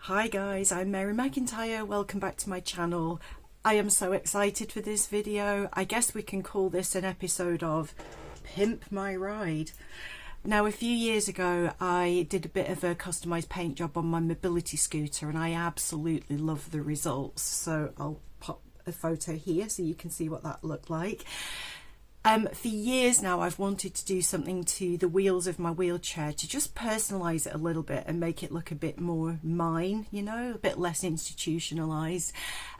Hi guys, I'm Mary McIntyre. Welcome back to my channel. I am so excited for this video. I guess we can call this an episode of Pimp My Ride. Now, a few years ago I did a bit of a customised paint job on my mobility scooter and I absolutely love the results. So I'll pop a photo here so you can see what that looked like. For years now I've wanted to do something to the wheels of my wheelchair to just personalise it a little bit and make it look a bit more mine, you know, a bit less institutionalised.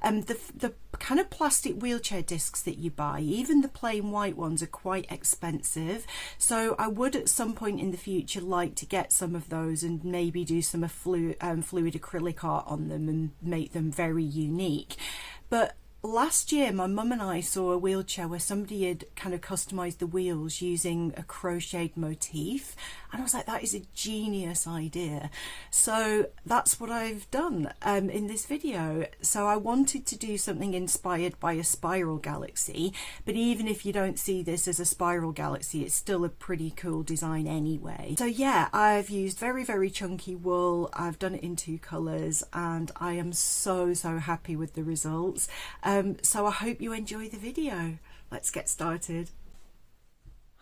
The kind of plastic wheelchair discs that you buy, even the plain white ones, are quite expensive, so I would at some point in the future like to get some of those and maybe do some fluid acrylic art on them and make them very unique. But last year my mum and I saw a wheelchair where somebody had kind of customised the wheels using a crocheted motif, and I was like, that is a genius idea. So that's what I've done in this video. So I wanted to do something inspired by a spiral galaxy, but even if you don't see this as a spiral galaxy, it's still a pretty cool design anyway. So yeah, I've used very chunky wool. I've done it in 2 colours and I am so happy with the results. So I hope you enjoy the video. Let's get started.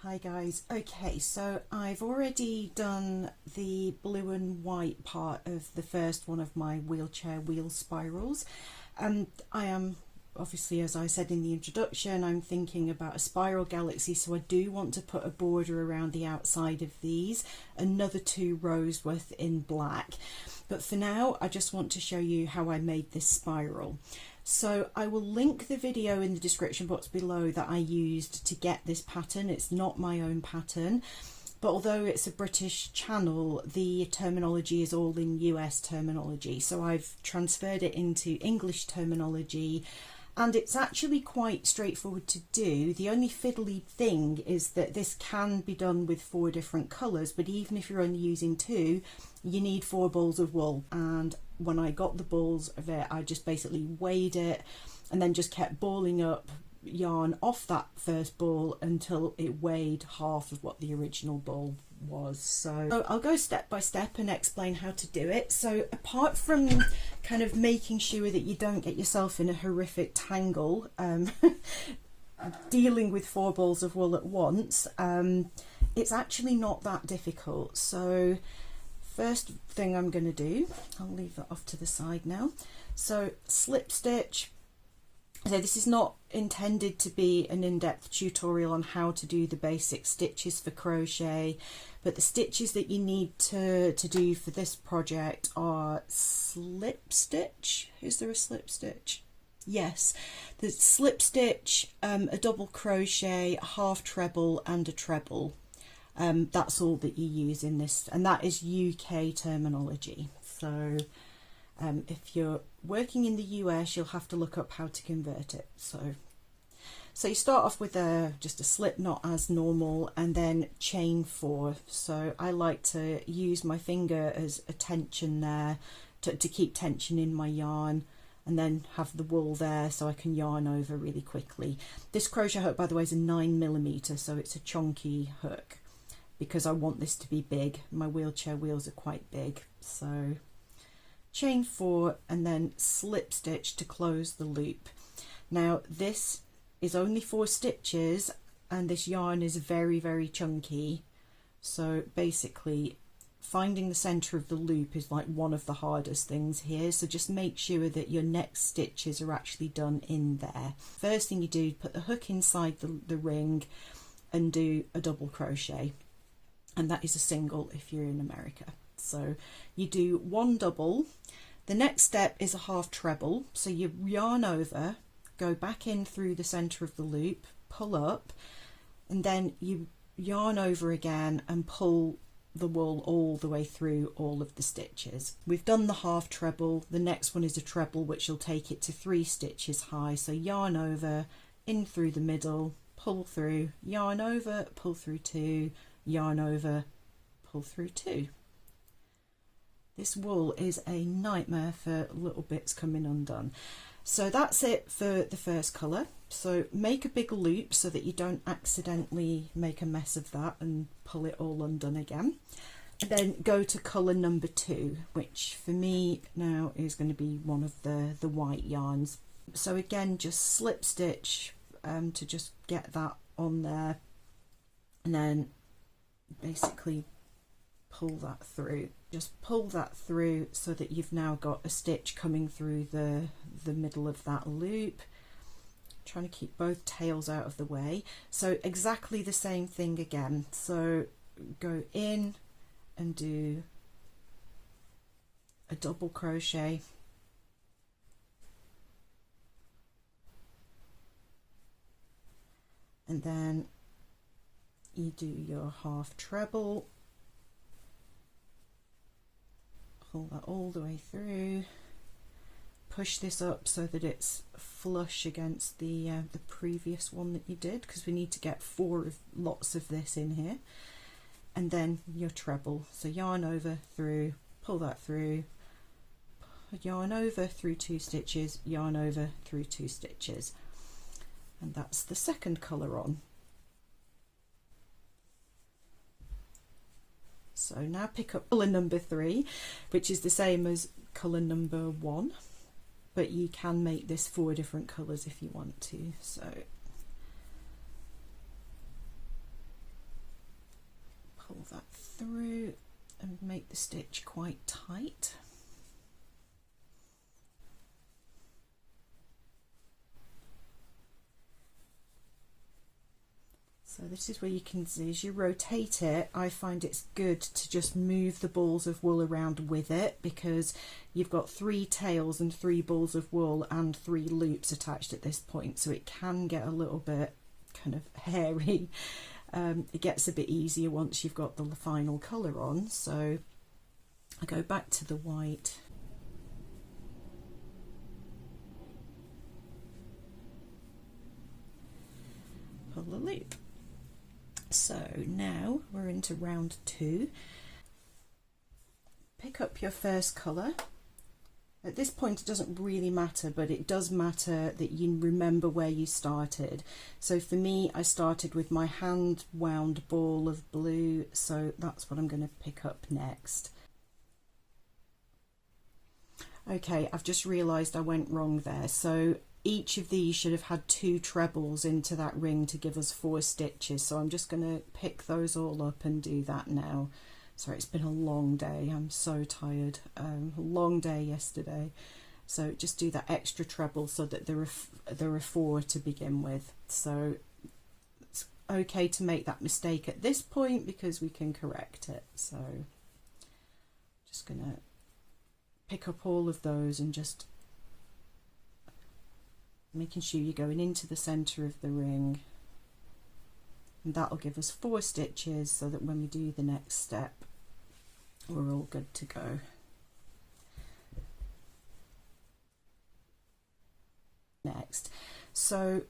Hi guys. Okay, so I've already done the blue and white part of the first one of my wheelchair wheel spirals, and I am obviously, as I said in the introduction, I'm thinking about a spiral galaxy, so I do want to put a border around the outside of these, another 2 rows worth in black. But for now I just want to show you how I made this spiral. So I will link the video in the description box below that I used to get this pattern. It's not my own pattern, but although it's a British channel, the terminology is all in US terminology. So I've transferred it into English terminology, and it's actually quite straightforward to do. The only fiddly thing is that this can be done with 4 different colours, but even if you're only using 2, you need 4 balls of wool. And when I got the balls of it, I just basically weighed it and then just kept balling up yarn off that first ball until it weighed half of what the original ball was. So I'll go step by step and explain how to do it. So apart from kind of making sure that you don't get yourself in a horrific tangle dealing with 4 balls of wool at once, it's actually not that difficult. So first thing I'm going to do, I'll leave that off to the side now. So slip stitch. So this is not intended to be an in-depth tutorial on how to do the basic stitches for crochet, but the stitches that you need to do for this project are slip stitch. Is there a slip stitch? Yes, the slip stitch, a double crochet, a half treble and a treble. That's all that you use in this, and that is UK terminology. So if you're working in the US, you'll have to look up how to convert it. So you start off with just a slip knot as normal, and then chain 4. So I like to use my finger as a tension there to keep tension in my yarn, and then have the wool there so I can yarn over really quickly. This crochet hook, by the way, is a 9mm, so it's a chunky hook because I want this to be big. My wheelchair wheels are quite big. So chain 4 and then slip stitch to close the loop. Now this is only 4 stitches and this yarn is very chunky, so basically finding the center of the loop is like one of the hardest things here. So just make sure that your next stitches are actually done in there. First thing you do, put the hook inside the ring and do a double crochet, and that is a single if you're in America. So you do 1 double. The next step is a half treble, so you yarn over, go back in through the center of the loop, pull up, and then you yarn over again and pull the wool all the way through all of the stitches. We've done the half treble. The next one is a treble, which will take it to 3 stitches high. So yarn over, in through the middle, pull through, yarn over, pull through 2, yarn over, pull through 2. This wool is a nightmare for little bits coming undone. So that's it for the first colour. So make a big loop so that you don't accidentally make a mess of that and pull it all undone again. Then go to colour number 2, which for me now is going to be one of the white yarns. So again, just slip stitch to just get that on there, and then basically pull that through. Just pull that through so that you've now got a stitch coming through the middle of that loop. Trying to keep both tails out of the way. So exactly the same thing again. So go in and do a double crochet, and then you do your half treble, pull that all the way through, push this up so that it's flush against the previous one that you did, because we need to get lots of this in here. And then your treble, so yarn over, through, pull that through, yarn over, through 2 stitches, yarn over, through 2 stitches, and that's the second colour on. So now pick up colour number 3, which is the same as colour number 1, but you can make this 4 different colours if you want to. So pull that through and make the stitch quite tight. So this is where you can see, as you rotate it, I find it's good to just move the balls of wool around with it, because you've got 3 tails and 3 balls of wool and 3 loops attached at this point, so it can get a little bit kind of hairy. It gets a bit easier once you've got the final colour on. So I go back to the white, pull the loop. So now we're into round 2. Pick up your first colour. At this point it doesn't really matter, but it does matter that you remember where you started. So for me, I started with my hand wound ball of blue, so that's what I'm going to pick up next. Okay, I've just realised I went wrong there. So each of these should have had 2 trebles into that ring to give us 4 stitches. So I'm just going to pick those all up and do that now. Sorry, it's been a long day. I'm so tired. A long day yesterday. So just do that extra treble so that there are 4 to begin with. So it's okay to make that mistake at this point because we can correct it. So just going to pick up all of those and just making sure you're going into the centre of the ring, and that'll give us 4 stitches so that when we do the next step we're all good to go. Next, so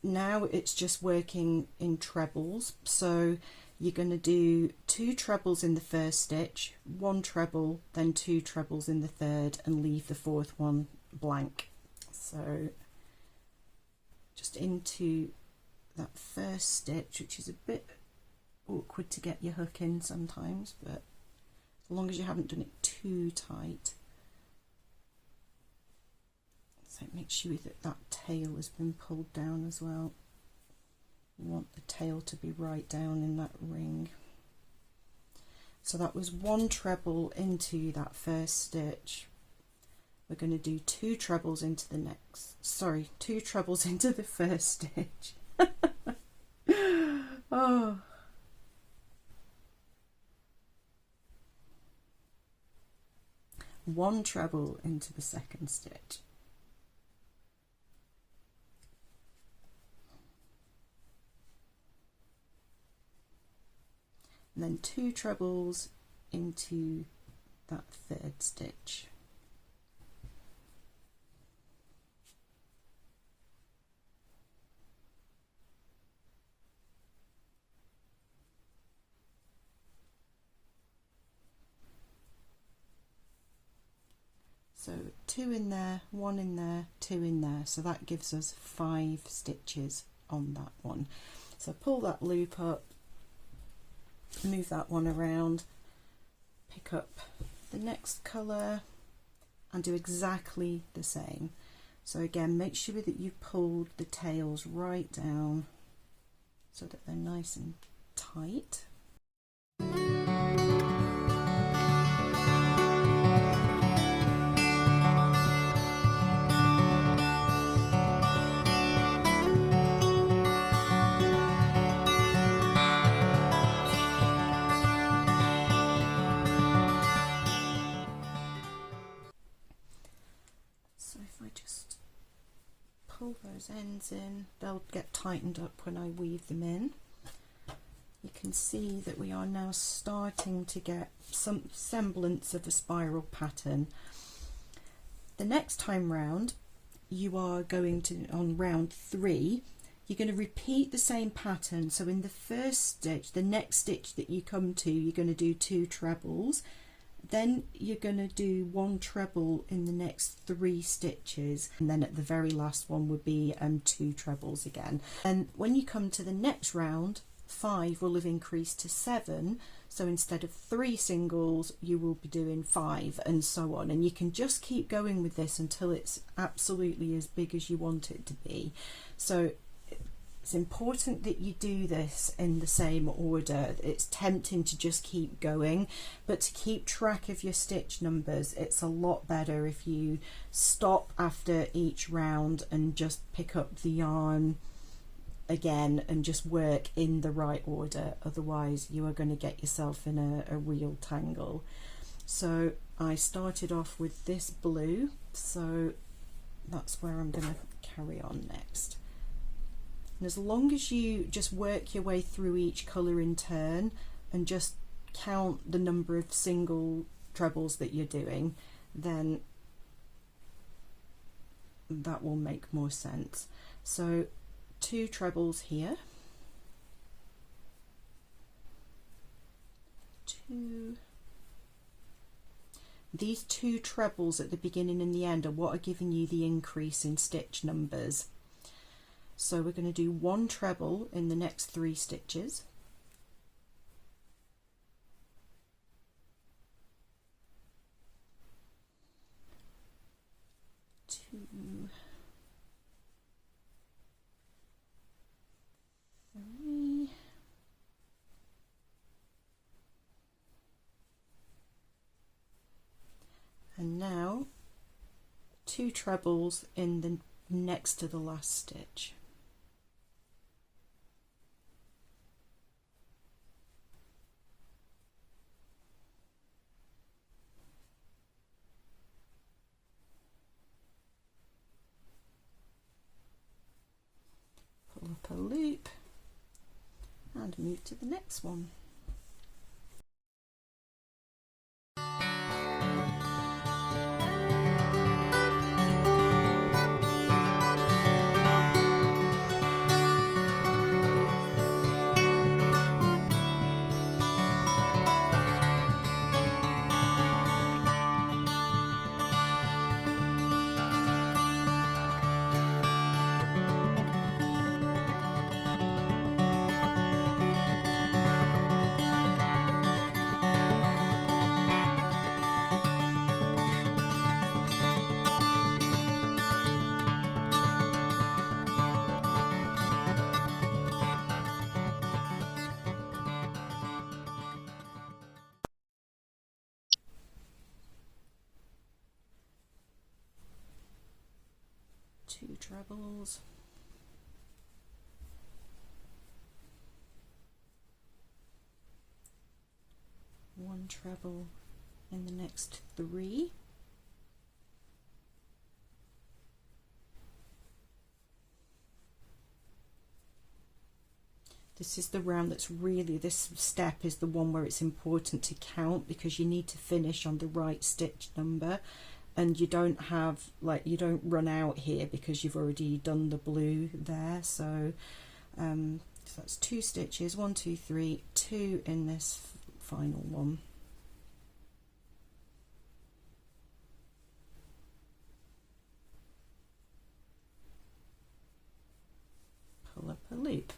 now it's just working in trebles, so you're going to do 2 trebles in the first stitch, 1 treble, then 2 trebles in the third, and leave the 4th one blank. So just into that first stitch, which is a bit awkward to get your hook in sometimes, but as long as you haven't done it too tight. So make sure that that tail has been pulled down as well. You want the tail to be right down in that ring. So that was 1 treble into that first stitch. We're going to do 2 trebles into the next, sorry, 2 trebles into the first stitch. Oh. One treble into the second stitch. And then 2 trebles into that third stitch. So 2 in there, 1 in there, 2 in there. So that gives us 5 stitches on that one. So pull that loop up, move that one around, pick up the next colour and do exactly the same. So again, make sure that you've pulled the tails right down so that they're nice and tight. So if I just pull those ends in, they'll get tightened up when I weave them in. You can see that we are now starting to get some semblance of a spiral pattern. The next time round, you are going to, on round 3, you're going to repeat the same pattern. So in the first stitch, the next stitch that you come to, you're going to do 2 trebles. Then you're going to do 1 treble in the next 3 stitches, and then at the very last one would be 2 trebles again. And when you come to the next round, 5 will have increased to 7, so instead of 3 singles you will be doing 5, and so on. And you can just keep going with this until it's absolutely as big as you want it to be. So it's important that you do this in the same order. It's tempting to just keep going, but to keep track of your stitch numbers, it's a lot better if you stop after each round and just pick up the yarn again and just work in the right order. Otherwise you are going to get yourself in a real tangle. So I started off with this blue, so that's where I'm going to carry on next. And as long as you just work your way through each colour in turn and just count the number of single trebles that you're doing, then that will make more sense. So 2 trebles here, 2. These 2 trebles at the beginning and the end are what are giving you the increase in stitch numbers. So we're going to do 1 treble in the next 3 stitches. 2, 3, and now 2 trebles in the next to the last stitch. Pull up a loop and move to the next one. Two trebles, one treble in the next 3, this is the round that's really, this step is the one where it's important to count, because you need to finish on the right stitch number, and you don't have, like, you don't run out here because you've already done the blue there. So so that's 2 stitches, 1 2 3, 2 in this final one. Pull up a loop.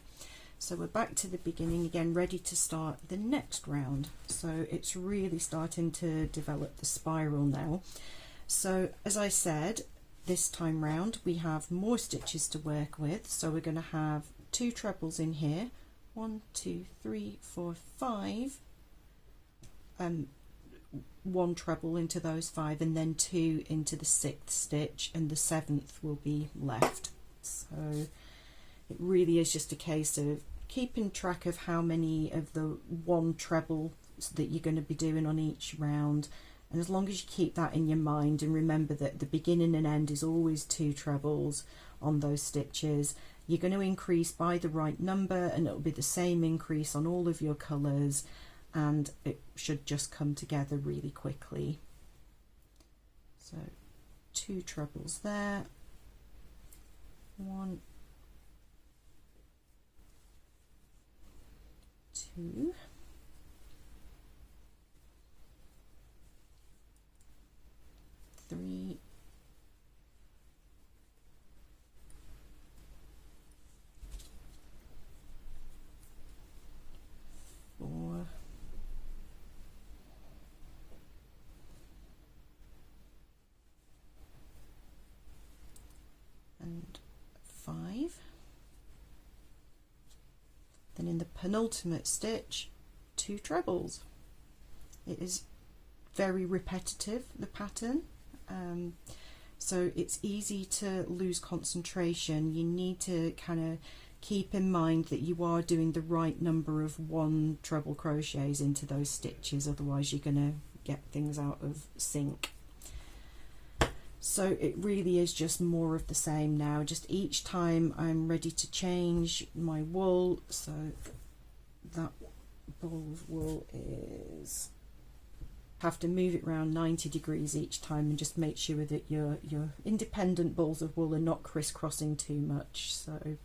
So we're back to the beginning again, ready to start the next round. So it's really starting to develop the spiral now. So as I said, this time round we have more stitches to work with. So we're going to have 2 trebles in here, 1, 2, 3, 4, 5, 1 treble into those 5, and then 2 into the 6th stitch, and the 7th will be left. So it really is just a case of keeping track of how many of the 1 treble that you're going to be doing on each round, and as long as you keep that in your mind and remember that the beginning and end is always 2 trebles on those stitches, you're going to increase by the right number, and it'll be the same increase on all of your colours, and it should just come together really quickly. So 2 trebles there, 1, 2, 3, 4, and 5. Then in the penultimate stitch, 2 trebles. It is very repetitive, the pattern, so it's easy to lose concentration. You need to kind of keep in mind that you are doing the right number of 1 treble crochets into those stitches, otherwise you're going to get things out of sync. So it really is just more of the same now. Just each time I'm ready to change my wool, so that ball of wool is, have to move it around 90 degrees each time, and just make sure that your independent balls of wool are not crisscrossing too much. So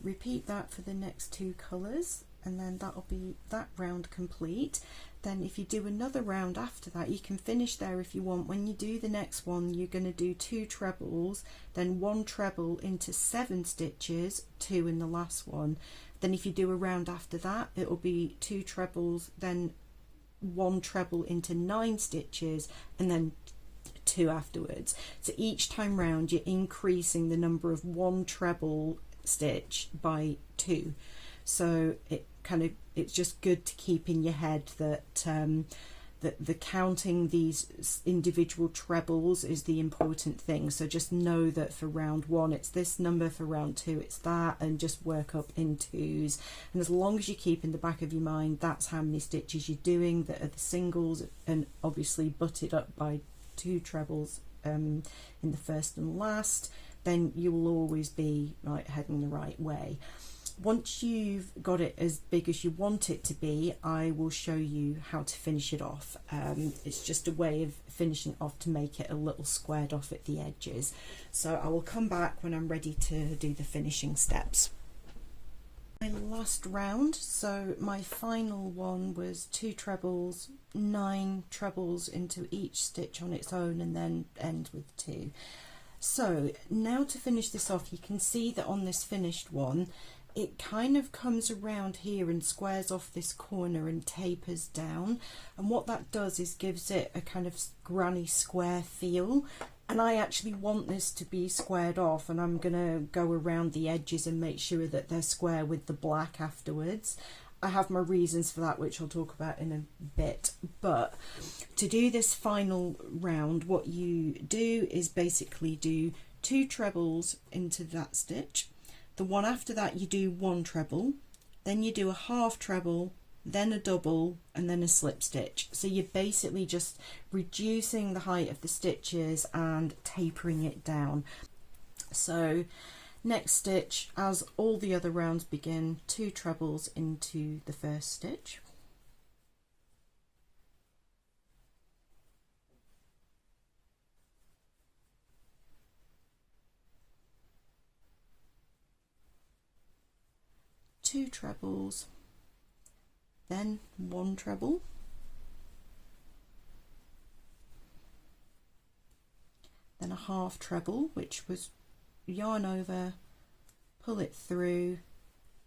repeat that for the next 2 colours, and then that'll be that round complete. Then if you do another round after that, you can finish there if you want. When you do the next one, you're going to do 2 trebles, then 1 treble into 7 stitches, 2 in the last one. Then if you do a round after that, it will be 2 trebles, then 1 treble into 9 stitches, and then 2 afterwards. So each time round you're increasing the number of 1 treble stitch by 2. So it's just good to keep in your head that that the counting these individual trebles is the important thing. So just know that for round 1 it's this number, for round 2 it's that, and just work up in 2s. And as long as you keep in the back of your mind that's how many stitches you're doing that are the singles, and obviously butted up by 2 trebles in the first and last, then you will always be heading the right way. Once you've got it as big as you want it to be, I will show you how to finish it off. It's just a way of finishing off to make it a little squared off at the edges. So I will come back when I'm ready to do the finishing steps. My last round, so my final one was 2 trebles, 9 trebles into each stitch on its own, and then end with 2. So now to finish this off, you can see that on this finished one it kind of comes around here and squares off this corner and tapers down, and what that does is gives it a kind of granny square feel. And I actually want this to be squared off, and I'm gonna go around the edges and make sure that they're square with the black afterwards. I have my reasons for that, which I'll talk about in a bit. But to do this final round, what you do is basically do 2 trebles into that stitch. The one after that you do 1 treble, then you do a half treble, then a double, and then a slip stitch. So you're basically just reducing the height of the stitches and tapering it down. So next stitch, as all the other rounds begin, 2 trebles into the first stitch, 2 trebles, then 1 treble, then a half treble, which was yarn over, pull it through,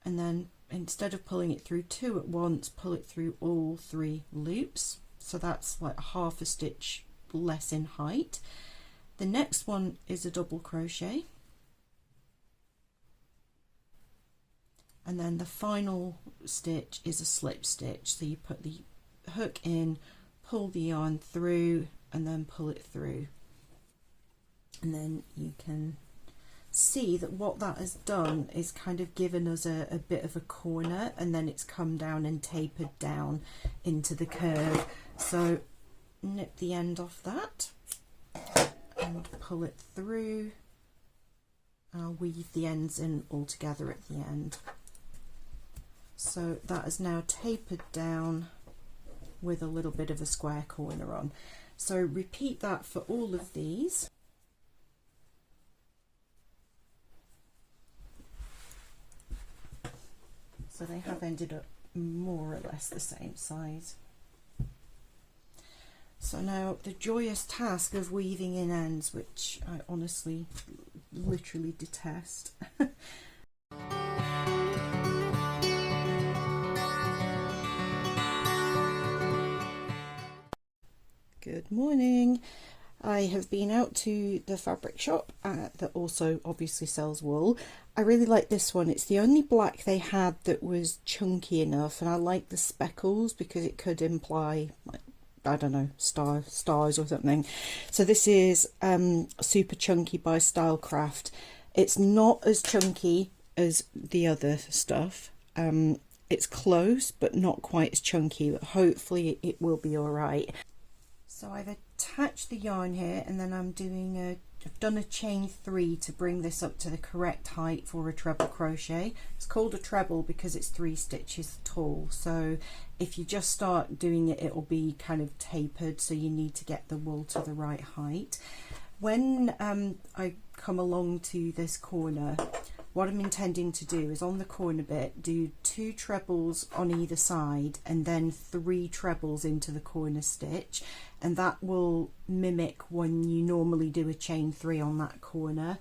and then instead of pulling it through 2 at once, pull it through all 3 loops. So that's like half a stitch less in height. The next one is a double crochet, and then the final stitch is a slip stitch. So you put the hook in, pull the yarn through, and then pull it through, and then you can see that what that has done is kind of given us a bit of a corner, and then it's come down and tapered down into the curve. So nip the end off that and pull it through. I'll weave the ends in all together at the end. So that is now tapered down with a little bit of a square corner on. So repeat that for all of these. So they have ended up more or less the same size. So now the joyous task of weaving in ends, which I honestly literally detest. Good morning. I have been out to the fabric shop that also obviously sells wool. I really like this one. It's the only black they had that was chunky enough, and I like the speckles because it could imply, like, I don't know, stars or something. So this is Super Chunky by Stylecraft. It's not as chunky as the other stuff. It's close but not quite as chunky, but hopefully it will be all right. So I've attached the yarn here, and then I've done a chain 3 to bring this up to the correct height for a treble crochet. It's called a treble because it's 3 stitches tall. So if you just start doing it, it'll be kind of tapered, so you need to get the wool to the right height. When I come along to this corner, what I'm intending to do is on the corner bit do 2 trebles on either side and then 3 trebles into the corner stitch, and that will mimic when you normally do a chain 3 on that corner.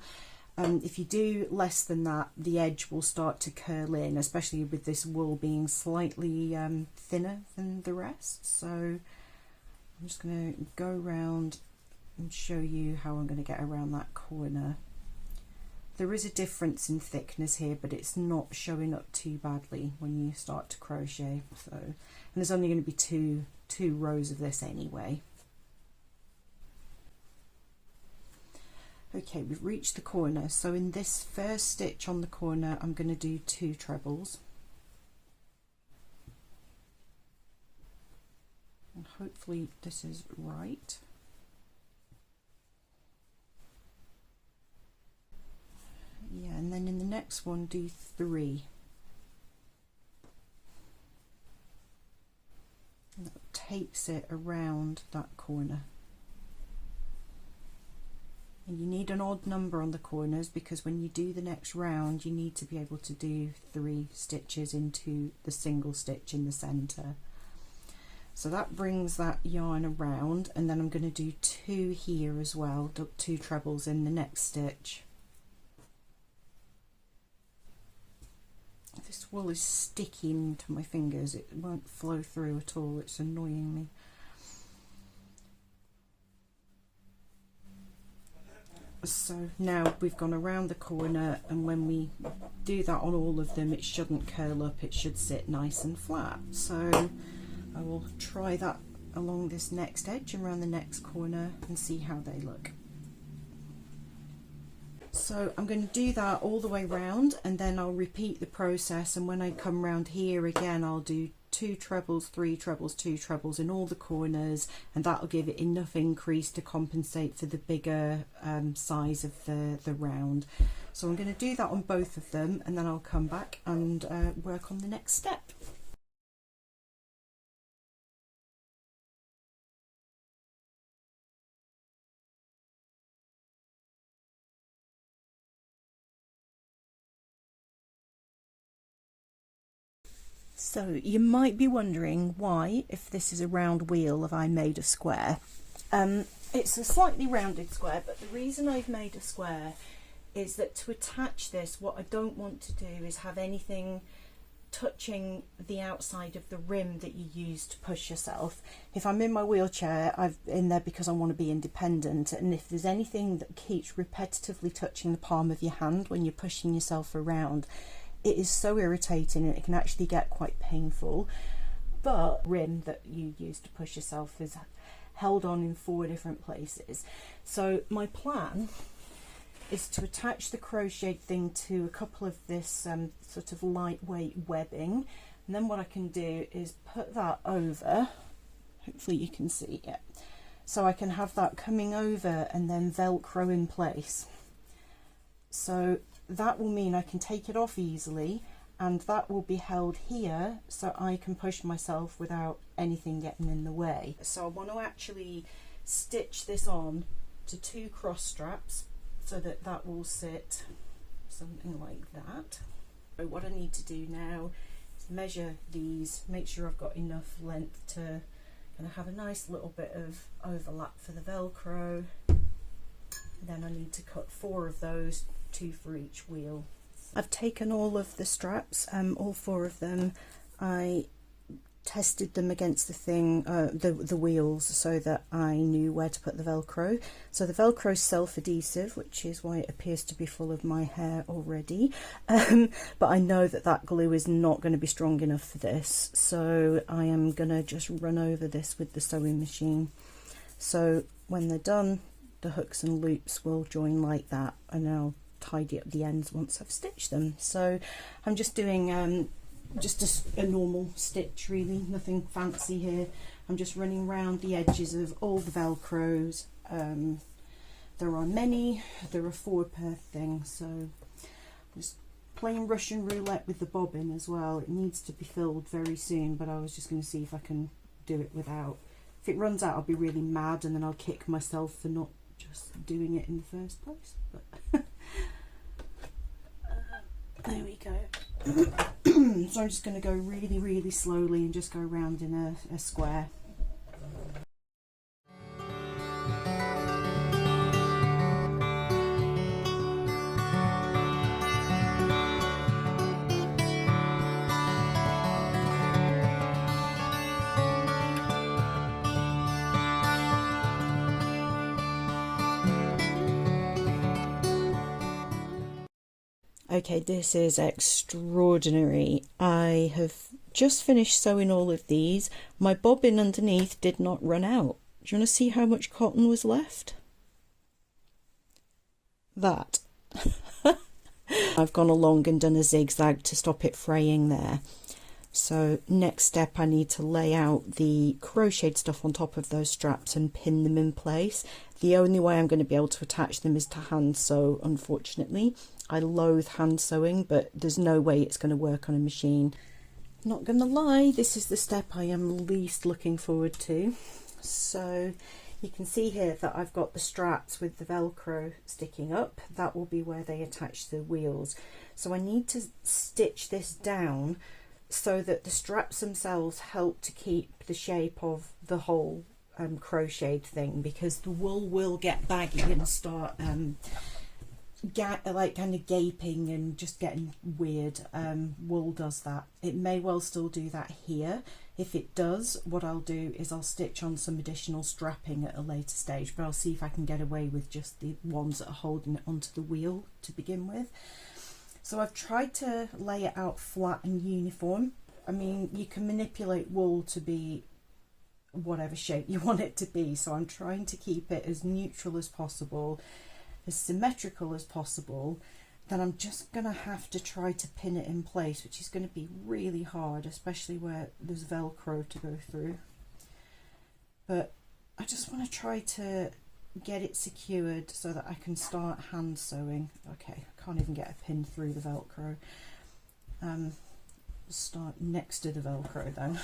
If you do less than that, the edge will start to curl in, especially with this wool being slightly thinner than the rest. So I'm just going to go around and show you how I'm going to get around that corner. There is a difference in thickness here, but it's not showing up too badly when you start to crochet. So, and there's only going to be two rows of this anyway. Okay, we've reached the corner. So in this first stitch on the corner, I'm going to do 2 trebles. And hopefully this is right. Yeah, and then in the next one do 3. And that takes it around that corner. And you need an odd number on the corners because when you do the next round you need to be able to do 3 stitches into the single stitch in the center. So that brings that yarn around, and then I'm going to do 2 here as well, 2 trebles in the next stitch. This wool is sticking to my fingers, it won't flow through at all, it's annoying me. So now we've gone around the corner, and when we do that on all of them, it shouldn't curl up, it should sit nice and flat. So I will try that along this next edge and around the next corner and see how they look. So I'm going to do that all the way round, and then I'll repeat the process, and when I come round here again I'll do 2 trebles, 3 trebles, 2 trebles in all the corners, and that'll give it enough increase to compensate for the bigger size of the round. So I'm going to do that on both of them, and then I'll come back and work on the next step. So you might be wondering why, if this is a round wheel, have I made a square? It's a slightly rounded square, but the reason I've made a square is that to attach this, what I don't want to do is have anything touching the outside of the rim that you use to push yourself. If I'm in my wheelchair, I'm in there because I want to be independent, and if there's anything that keeps repetitively touching the palm of your hand when you're pushing yourself around, it is so irritating and it can actually get quite painful. But rim that you use to push yourself is held on in 4 different places. So my plan is to attach the crocheted thing to a couple of this sort of lightweight webbing, and then what I can do is put that over, hopefully you can see it, so I can have that coming over and then velcro in place. So that will mean I can take it off easily, and that will be held here so I can push myself without anything getting in the way. So I want to actually stitch this on to 2 cross straps so that that will sit something like that. So what I need to do now is measure these, make sure I've got enough length to kind of have a nice little bit of overlap for the Velcro. Then I need to cut 4 of those, 2 for each wheel. I've taken all of the straps, all 4 of them. I tested them against the thing, the wheels, so that I knew where to put the Velcro. So the Velcro is self-adhesive, which is why it appears to be full of my hair already. But I know that that glue is not going to be strong enough for this, so I am going to just run over this with the sewing machine. So when they're done, the hooks and loops will join like that, and I'll tidy up the ends once I've stitched them. So I'm just doing just a normal stitch, really, nothing fancy here. I'm just running around the edges of all the Velcros. There are many, there are 4 per thing, so just playing Russian roulette with the bobbin as well. It needs to be filled very soon, but I was just going to see if I can do it without. If it runs out, I'll be really mad, and then I'll kick myself for not just doing it in the first place. But there we go. So I'm just going to go really, really slowly and just go around in a square. Okay, this is extraordinary. I have just finished sewing all of these. My bobbin underneath did not run out. Do you want to see how much cotton was left? That. I've gone along and done a zigzag to stop it fraying there. So next step, I need to lay out the crocheted stuff on top of those straps and pin them in place. The only way I'm going to be able to attach them is to hand sew, unfortunately. I loathe hand sewing, but there's no way it's going to work on a machine. Not gonna lie, this is the step I am least looking forward to. So you can see here that I've got the straps with the Velcro sticking up. That will be where they attach the wheels. So I need to stitch this down so that the straps themselves help to keep the shape of the whole crocheted thing, because the wool will get baggy and start like kind of gaping and just getting weird. Wool does that. It may well still do that here. If it does, what I'll do is I'll stitch on some additional strapping at a later stage, but I'll see if I can get away with just the ones that are holding it onto the wheel to begin with. So I've tried to lay it out flat and uniform. I mean, you can manipulate wool to be whatever shape you want it to be, so I'm trying to keep it as neutral as possible, as symmetrical as possible. Then I'm just gonna have to try to pin it in place, which is going to be really hard, especially where there's Velcro to go through. But I just want to try to get it secured so that I can start hand sewing. Okay, I can't even get a pin through the Velcro. Start next to the Velcro then.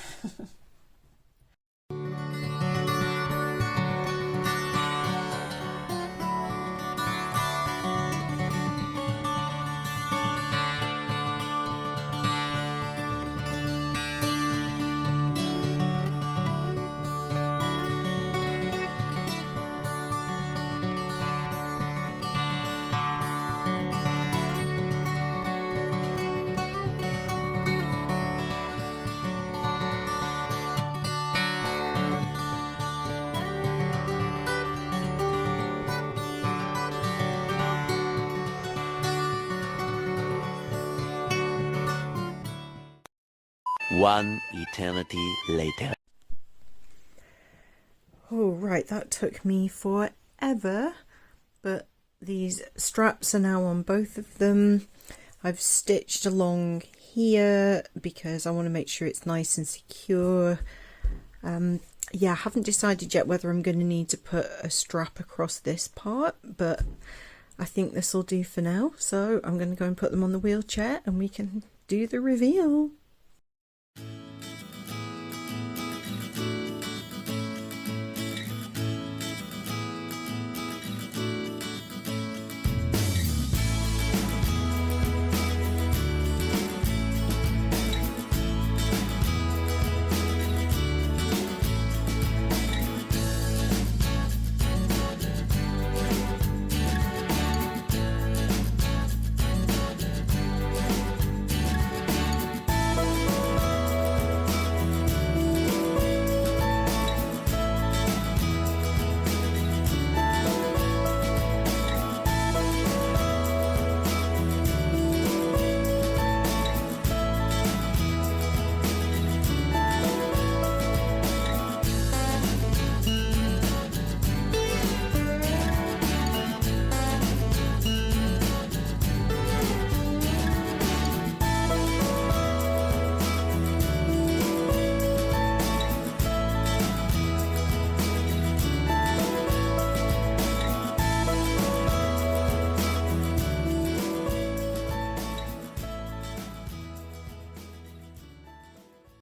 One eternity later. Oh, right, that took me forever, but these straps are now on both of them. I've stitched along here because I want to make sure it's nice and secure. Yeah, I haven't decided yet whether I'm going to need to put a strap across this part, but I think this will do for now. So I'm going to go and put them on the wheelchair and we can do the reveal.